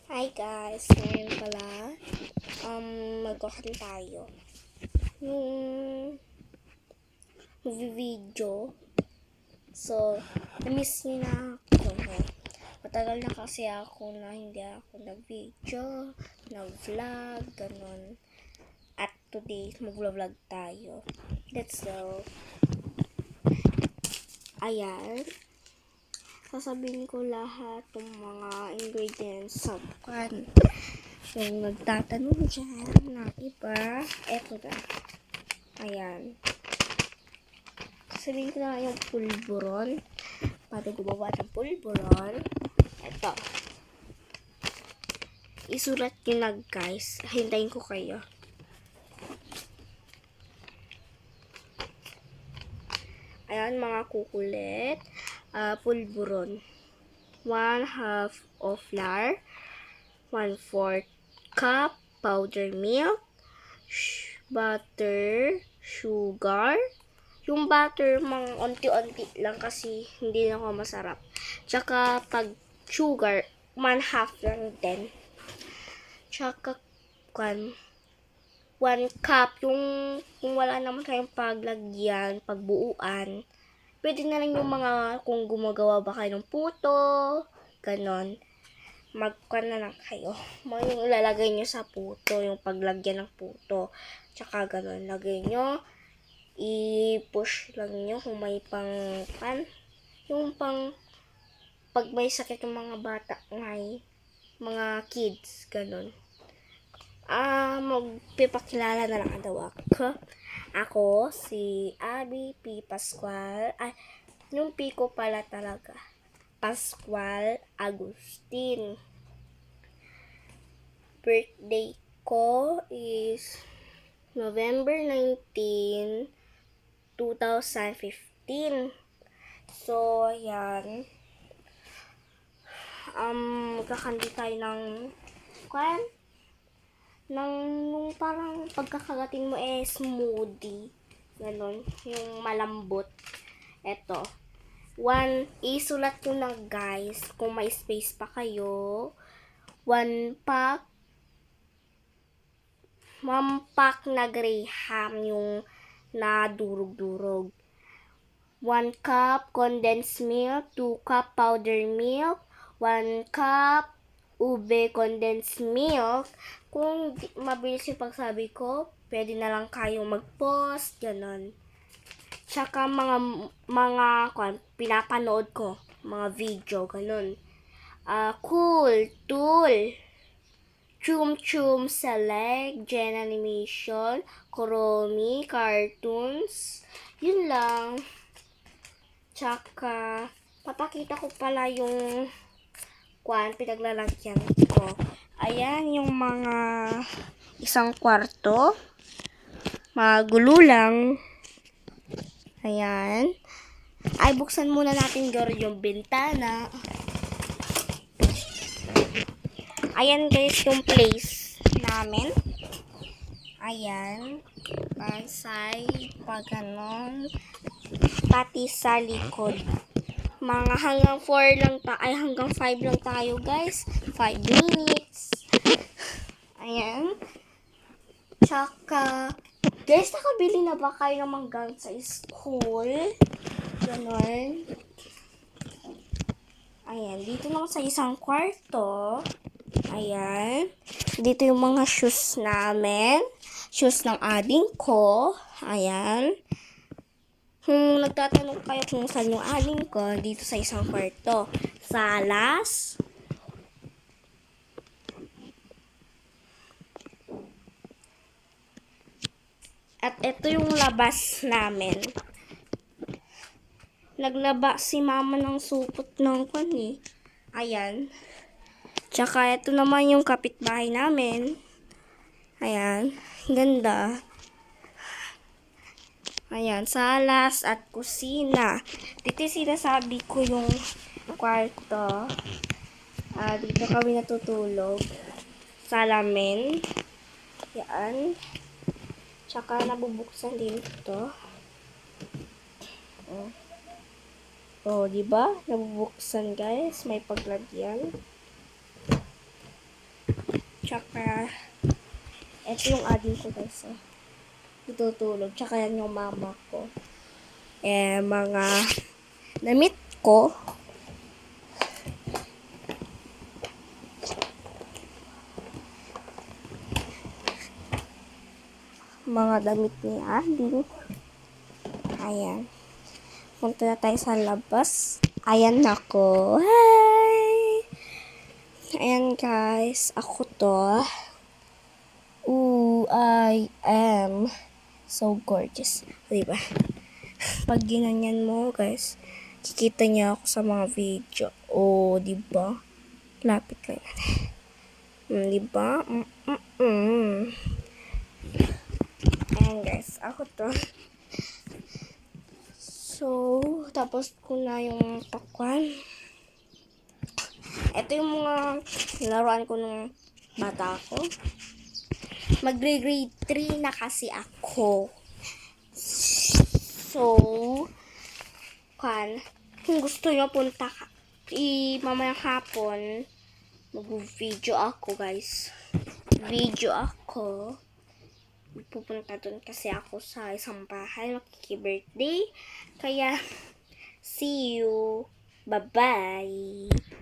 Hi guys, ngayon pala, magkakaroon tayo yung movie-video. So, na-miss niyo na ako. Matagal na kasi ako na hindi ako nag-video, nag-vlog, ganun. At today, mag-vlog tayo. Let's go. Ayan. Sasabihin ko lahat ng mga ingredients sa pan. Yung nagtatanong dyan na iba, eto na. Ayan. Sabihin ko na yung pulburon. Para gumawa ng pulburon. Eto. Isulat nyo na guys. Hintayin ko kayo. Ayan mga kukulit. Pulburon. 1/2 of flour. 1/4 cup powder milk. Butter. Sugar. Yung butter, mga onti-onti lang kasi hindi na ako masarap. Tsaka pag sugar, 1/2 lang din. Tsaka 1 cup, yung kung wala naman kayong paglagyan, pagbuuan, pwede na lang yung mga kung gumagawa ba kayo ng puto, ganon. Magkuhan na lang kayo. Mga yung ilalagay nyo sa puto, yung paglagyan ng puto. Tsaka ganon, lagay nyo. I-push lang nyo kung may yung pang pag may sakit yung mga bata ngay, mga kids, ganun. Magpipakilala na lang daw ako. Ako, si Abby P. Pascual. Yung P ko pala talaga. Pascual Agustin. Birthday ko is November 19, 2015. So, ayan. Magkakandi tayo ng nung parang pagkakagatin mo smoothie. Ganon. Yung malambot. Eto. Isulat nyo na guys. Kung may space pa kayo. 1 pack na graham yung nadurog-durog. 1 cup condensed milk, 2 cup powder milk, 1 cup ube condensed milk. Kung mabilis yung pagsabi ko, pwede na lang kayong mag-pause, ganon. Tsaka pinapanood ko, mga video, ganon. Cool, Tool, Chum Chum Select, Gen Animation, Kuromi, Cartoons, yun lang. Tsaka, papakita ko pala yung pinaglalagyan ko. Ayan yung mga 1 kwarto. Magulo lang. Ayan. Buksan muna natin yung bintana. Ayan guys yung place namin. Ayan. Pag side, pag ganon. Pati sa likod. Mga hanggang 4 lang hanggang 5 lang tayo guys. 5 minutes. Ayan. Tsaka, guys, nakabili na ba kayo ng manggang sa school? Ganon. Ayan, dito lang sa 1 kwarto. Ayan. Dito yung mga shoes namin. Shoes ng ading ko. Ayan. Kung nagtatanong kayo kung saan yung ading ko, dito sa 1 kwarto. Salas. At ito yung labas namin. Naglaba si mama ng supot ng Ayan. Tsaka ito naman yung kapitbahay namin. Ayan. Ganda. Ayan. Salas at kusina. Dito sinasabi ko yung kwarto. Dito kami natutulog. Salamin. Yan. Tsaka nabubuksan din ito. Oh, di ba? Nabubuksan guys, may paglagyan. Tsaka, ito yung ading ko guys. Oh. Tutulog. Tsaka yan yung mama ko. Mga damit ko. Mga damit ni ading. Ayan. Punta na tayo sa labas. Ayan ako. Hi! Ayan guys. Ako to. Ooh, I am so gorgeous. Diba? Pag ginanyan mo guys, kikita niya ako sa mga video. Oh, diba? Lapit lang natin. Diba? Ayan guys. Ako to. So, tapos ko na yung pakwan. Ito yung mga laruan ko nung bata ko. Magre-grade 3 na kasi ako. So, kung gusto nyo punta ka, mamayang hapon, mag-video ako guys. Video ako. Pupunta dun kasi ako sa isang bahay, makiki-birthday. Kaya, see you. Bye-bye.